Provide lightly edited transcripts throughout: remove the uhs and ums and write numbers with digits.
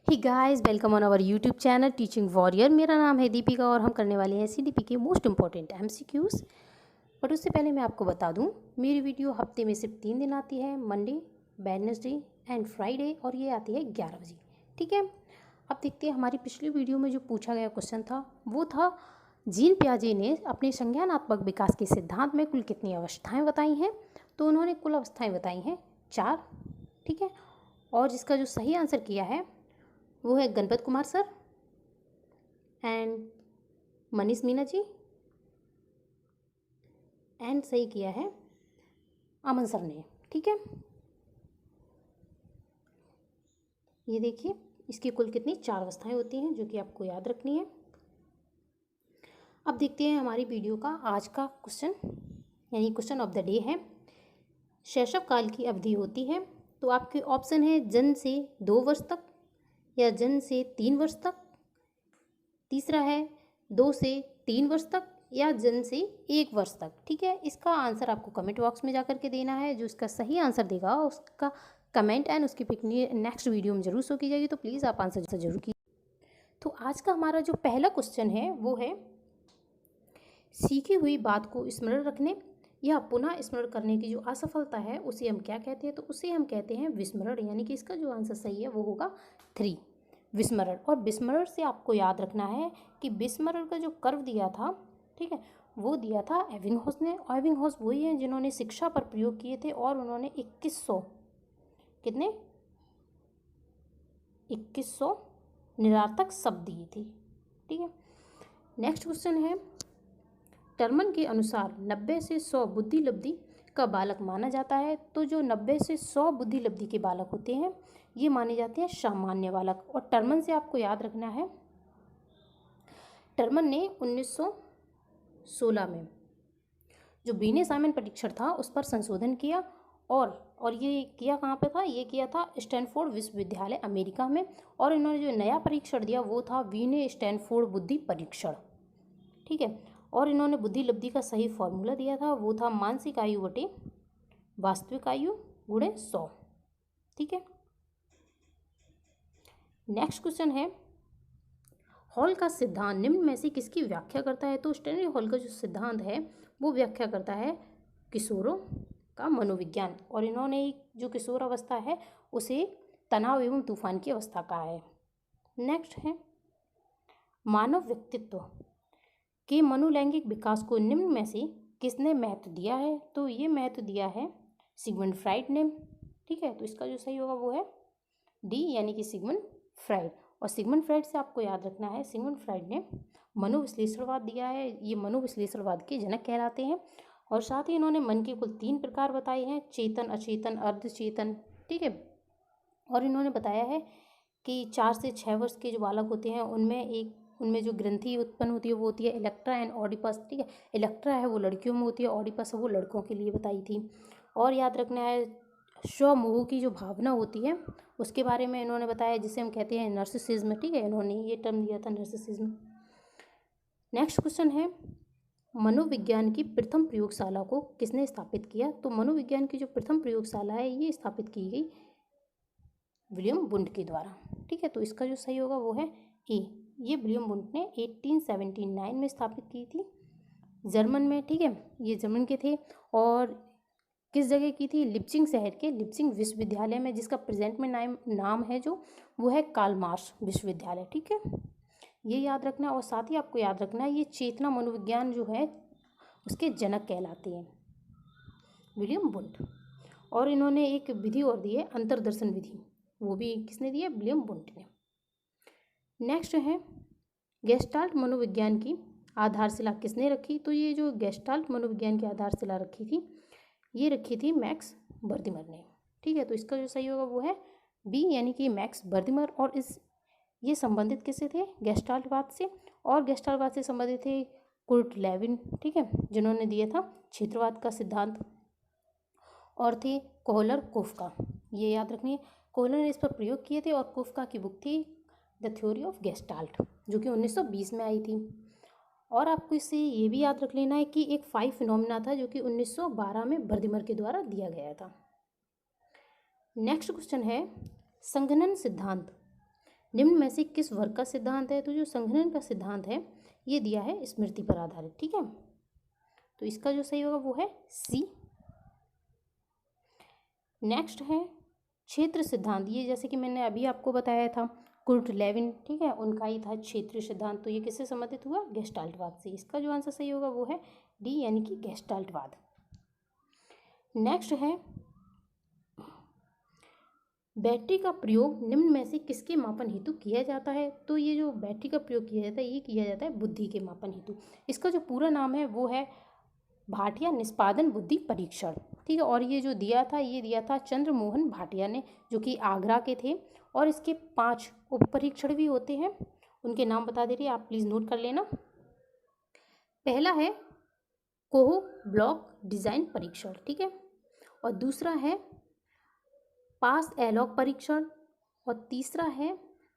Hey guys, welcome on our YouTube channel Teaching Warrior. मेरा नाम है दीपिका और हम करने वाले हैं सीडीपी के मोस्ट इंपॉर्टेंट एमसीक्यूज़। बट उससे पहले मैं आपको बता दूं, मेरी वीडियो हफ्ते में सिर्फ 3 दिन आती है, मंडे, वेडनेसडे एंड फ्राइडे, और ये आती है 11 बजे। ठीक है, अब देखते हैं हमारी पिछली वीडियो में जो पूछा गया क्वेश्चन था वो था जीन पियाजे ने अपने संज्ञानात्मक विकास के सिद्धांत में कुल कितनी अवस्थाएँ बताई हैं। तो उन्होंने कुल अवस्थाएँ बताई हैं 4। ठीक है, और जिसका जो सही आंसर किया है वो है Ganpat Kumar sir and Manish Meena ji, and सही किया है अमन सर ने। ठीक है, ये देखिए इसकी कुल कितनी 4 अवस्थाएं होती हैं जो कि आपको याद रखनी है। अब देखते हैं हमारी वीडियो का आज का क्वेश्चन, यानी क्वेश्चन ऑफ द डे है शैशव काल की अवधि होती है। तो आपके ऑप्शन है जन्म से 2 वर्ष तक, या जन्म से 3 वर्ष तक, तीसरा है 2 से 3 वर्ष तक, या जन्म से 1 वर्ष तक। ठीक है, इसका आंसर आपको कमेंट बॉक्स में जा करके देना है। जो इसका सही आंसर देगा उसका कमेंट एंड उसकी पिक नेक्स्ट वीडियो में जरूर शो की जाएगी, तो प्लीज़ आप आंसर जरूर कीजिए। तो आज का हमारा जो पहला क्वेश्चन है वो है सीखी हुई बात को स्मरण रखने या पुनः स्मरण करने की जो असफलता है उसे हम क्या कहते हैं। तो उसे हम कहते हैं विस्मरण, यानी कि इसका जो आंसर सही है वो होगा 3, विस्मरण। और विस्मरण से आपको याद रखना है कि विस्मरण का जो कर्व दिया था, ठीक है, वो दिया था एबिंगहॉस ने। एबिंगहॉस वही हैं जिन्होंने शिक्षा पर प्रयोग किए थे और उन्होंने 2100 कितने 2100 निरार्थक शब्द दिए थे। ठीक है, नेक्स्ट क्वेश्चन है टर्मन के अनुसार 90 से 100 बुद्धि लब्धि का बालक माना जाता है। तो जो 90 से 100 बुद्धि लब्धि के बालक होते हैं ये माने जाते हैं सामान्य बालक। और टर्मन से आपको याद रखना है, टर्मन ने 1916 में जो बीने साइमन परीक्षण था उस पर संशोधन किया, और ये किया कहाँ पे था, ये किया था स्टैनफोर्ड विश्वविद्यालय अमेरिका में। और इन्होंने जो नया परीक्षण दिया वो था वीने स्टैनफोर्ड बुद्धि परीक्षण। ठीक है, और इन्होंने बुद्धि लब्धि का सही फॉर्मूला दिया था, वो था मानसिक आयु बटे वास्तविक आयु गुणे 100। ठीक है, नेक्स्ट क्वेश्चन है हॉल का सिद्धांत निम्न में से किसकी व्याख्या करता है। तो स्टैनली हॉल का जो सिद्धांत है वो व्याख्या करता है किशोरों का मनोविज्ञान, और इन्होंने जो किशोर अवस्था है उसे तनाव एवं तूफान की अवस्था कहा है। नेक्स्ट है मानव व्यक्तित्व के मनोलैंगिक विकास को निम्न में से किसने महत्व दिया है। तो ये महत्व दिया है सिगमंड फ्राइड ने। ठीक है, तो इसका जो सही होगा वो है डी, यानी कि सिगमंड फ्राइड। और सिगमंड फ्राइड से आपको याद रखना है सिगमंड फ्राइड ने मनोविश्लेषणवाद दिया है, ये मनोविश्लेषणवाद के जनक कहलाते हैं। और साथ ही इन्होंने मन के कुल 3 प्रकार बताए हैं, चेतन, अचेतन, अर्धचेतन। ठीक है, और इन्होंने बताया है कि 4 से 6 वर्ष के जो बालक होते हैं उनमें जो ग्रंथि उत्पन्न होती है वो होती है इलेक्ट्रा एंड ऑडिपस। ठीक है, इलेक्ट्रा है वो लड़कियों में होती है, ऑडिपस है वो लड़कों के लिए बताई थी। और याद रखना है स्वमोह की जो भावना होती है उसके बारे में इन्होंने बताया, जिसे हम कहते हैं नर्सिसिज्म। ठीक है, इन्होंने ये टर्म दिया था नर्सिसिज्म। नेक्स्ट क्वेश्चन है मनोविज्ञान की प्रथम प्रयोगशाला को किसने स्थापित किया। तो मनोविज्ञान की जो प्रथम प्रयोगशाला है ये स्थापित की गई विलियम वुंड के द्वारा। ठीक है, तो इसका जो सही होगा वो है ए, ये विलियम वुंड ने 1879 में स्थापित की थी जर्मन में। ठीक है, ये जर्मन के थे और किस जगह की थी, लिप्सिंग शहर के लिप्सिंग विश्वविद्यालय में, जिसका प्रेजेंट में नाम है जो वो है कार्ल मार्क्स विश्वविद्यालय। ठीक है, ये याद रखना। और साथ ही आपको याद रखना है ये चेतना मनोविज्ञान जो है उसके जनक कहलाते हैं विलियम वुंड। और इन्होंने एक विधि और दी है अंतर्दर्शन विधि, वो भी किसने दी है, विलियम वुंड ने। नेक्स्ट है गेस्टाल्ट मनोविज्ञान की आधारशिला किसने रखी। तो ये जो गेस्टाल्ट मनोविज्ञान की आधारशिला रखी थी ये रखी थी मैक्स बर्दिमर ने। ठीक है, तो इसका जो सही होगा वो है बी, यानी कि मैक्स बर्दिमर। और ये संबंधित किससे थे, गेस्टाल्टवाद से। और गेस्टाल्टवाद से संबंधित थे कुर्ट लेविन। ठीक है, जिन्होंने दिया था क्षेत्रवाद का सिद्धांत। और थे कोहलर कोफ्का, ये याद रखनी है, कोहलर ने इस पर प्रयोग किए थे। और कोफ्का की बुक थी द थ्योरी ऑफ गेस्टाल्ट जो कि 1920 में आई थी। और आपको इससे ये भी याद रख लेना है कि एक 5 फिनोमिना था जो कि 1912 में बर्दिमर के द्वारा दिया गया था। नेक्स्ट क्वेश्चन है संघनन सिद्धांत निम्न में से किस वर्ग का सिद्धांत है? तो जो संघनन का सिद्धांत है ये दिया है स्मृति पर आधारित। ठीक है, तो इसका जो सही होगा वो है सी। नेक्स्ट है क्षेत्र सिद्धांत। ये जैसे कि मैंने अभी आपको बताया था कुर्ट लेविन, ठीक है, उनका ही था क्षेत्रीय सिद्धांत। तो ये किससे संबंधित हुआ? गेस्टाल्टवाद से। इसका जो आंसर सही होगा वो है डी, यानी कि गेस्टाल्टवाद। नेक्स्ट है बैटरी का प्रयोग निम्न में से किसके मापन हेतु किया जाता है? तो ये जो बैटरी का प्रयोग किया जाता है ये किया जाता है बुद्धि के मापन हेतु। इसका जो पूरा नाम है वो है भाटिया निष्पादन बुद्धि परीक्षण। ठीक है, और ये जो दिया था ये दिया था चंद्रमोहन भाटिया ने, जो कि आगरा के थे। और इसके 5 उप परीक्षण भी होते हैं, उनके नाम बता दे रही है, आप प्लीज़ नोट कर लेना। पहला है कोहो ब्लॉक डिजाइन परीक्षण, ठीक है, और दूसरा है पास एलॉग परीक्षण, और तीसरा है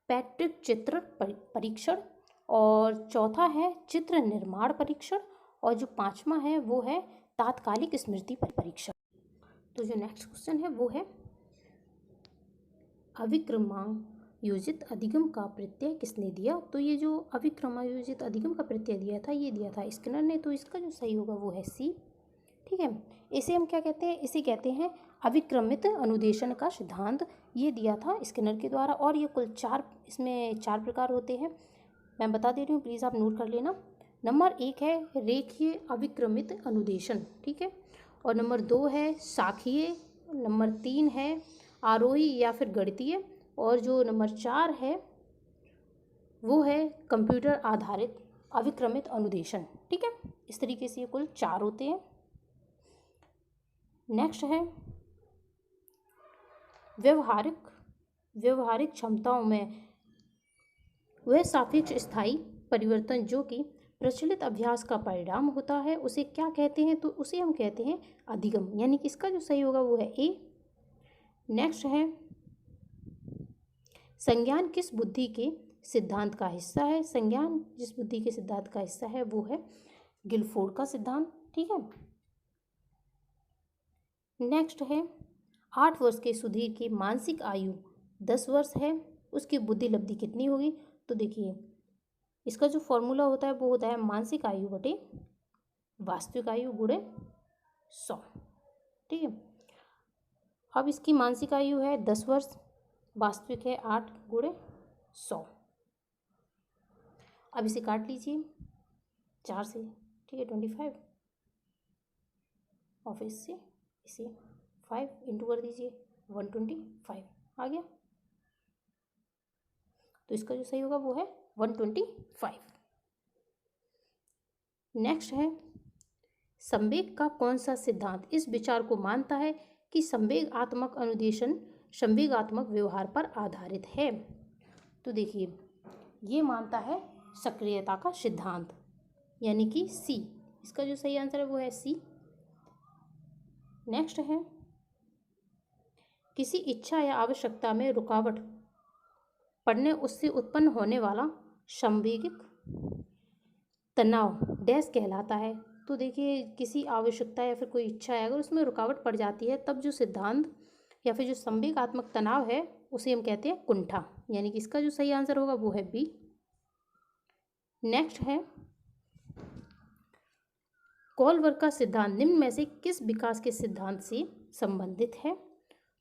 पैट्रिक चित्र परीक्षण, और चौथा है चित्र निर्माण परीक्षण, और जो 5वां है वो है तात्कालिक स्मृति परीक्षण। तो जो नेक्स्ट क्वेश्चन है वो है अविक्रमायोजित अधिगम का प्रत्यय किसने दिया? तो ये जो अविक्रमायोजित अधिगम का प्रत्यय दिया था ये दिया था स्किनर ने। तो इसका जो सही होगा वो है सी। ठीक है, इसे हम क्या कहते हैं? इसे कहते हैं अविक्रमित अनुदेशन का सिद्धांत। ये दिया था स्किनर के द्वारा, और ये कुल 4 इसमें 4 प्रकार होते हैं, मैं बता दे रही हूँ, प्लीज़ आप नोट कर लेना। नंबर 1 है रेखीय अविक्रमित अनुदेशन, ठीक है, और नंबर 2 है शाखीय, नंबर 3 है आरोही या फिर गणितीय, और जो नंबर 4 है वो है कंप्यूटर आधारित अविक्रमित अनुदेशन। ठीक है, इस तरीके से ये कुल 4 होते हैं। नेक्स्ट है व्यवहारिक क्षमताओं में वह सापेक्ष स्थायी परिवर्तन जो कि प्रचलित अभ्यास का परिणाम होता है उसे क्या कहते हैं? तो उसे हम कहते हैं अधिगम, यानी कि इसका जो सही होगा वो है ए। नेक्स्ट है संज्ञान किस बुद्धि के सिद्धांत का हिस्सा है? संज्ञान जिस बुद्धि के सिद्धांत का हिस्सा है वो है गिलफोर्ड का सिद्धांत। ठीक है, नेक्स्ट है 8 वर्ष के सुधीर की मानसिक आयु 10 वर्ष है, उसकी बुद्धि लब्धि कितनी होगी? तो देखिए इसका जो फॉर्मूला होता है वो होता है मानसिक आयु बटे वास्तविक आयु गुणे 100। ठीक है, अब इसकी मानसिक आयु है 10 वर्ष, वास्तविक है 8 गुणे 100। अब इसे काट लीजिए 4 से, ठीक है, 25, और फिर इसे 5 इंटू कर दीजिए 125 आ गया। तो इसका जो सही होगा वो है 125। नेक्स्ट है संवेग का कौन सा सिद्धांत इस विचार को मानता है कि संवेगात्मक अनुदेशन संवेगात्मक व्यवहार पर आधारित है? तो देखिए ये मानता है सक्रियता का सिद्धांत, यानी कि सी। इसका जो सही आंसर है वो है सी। नेक्स्ट है किसी इच्छा या आवश्यकता में रुकावट पड़ने उससे उत्पन्न होने वाला संवेगिक तनाव डैश कहलाता है? तो देखिए किसी आवश्यकता या फिर कोई इच्छा है अगर उसमें रुकावट पड़ जाती है तब जो सिद्धांत या फिर जो संवेगात्मक तनाव है उसे हम कहते हैं कुंठा, यानी कि इसका जो सही आंसर होगा वो है बी। नेक्स्ट है कोलवर्ग का सिद्धांत निम्न में से किस विकास के सिद्धांत से संबंधित है?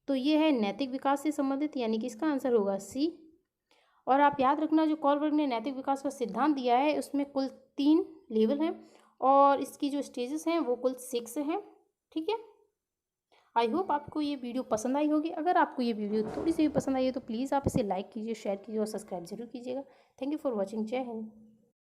तो ये है नैतिक विकास से संबंधित, यानी कि इसका आंसर होगा सी। और आप याद रखना जो कोलवर्ग ने नैतिक विकास का सिद्धांत दिया है उसमें कुल 3 लेवल हैं और इसकी जो स्टेजेस हैं वो कुल 6 हैं। ठीक है, आई होप आपको ये वीडियो पसंद आई होगी। अगर आपको ये वीडियो थोड़ी सी भी पसंद आई है तो प्लीज़ आप इसे लाइक कीजिए, शेयर कीजिए और सब्सक्राइब जरूर कीजिएगा। Thank you for watching. जय हिंद।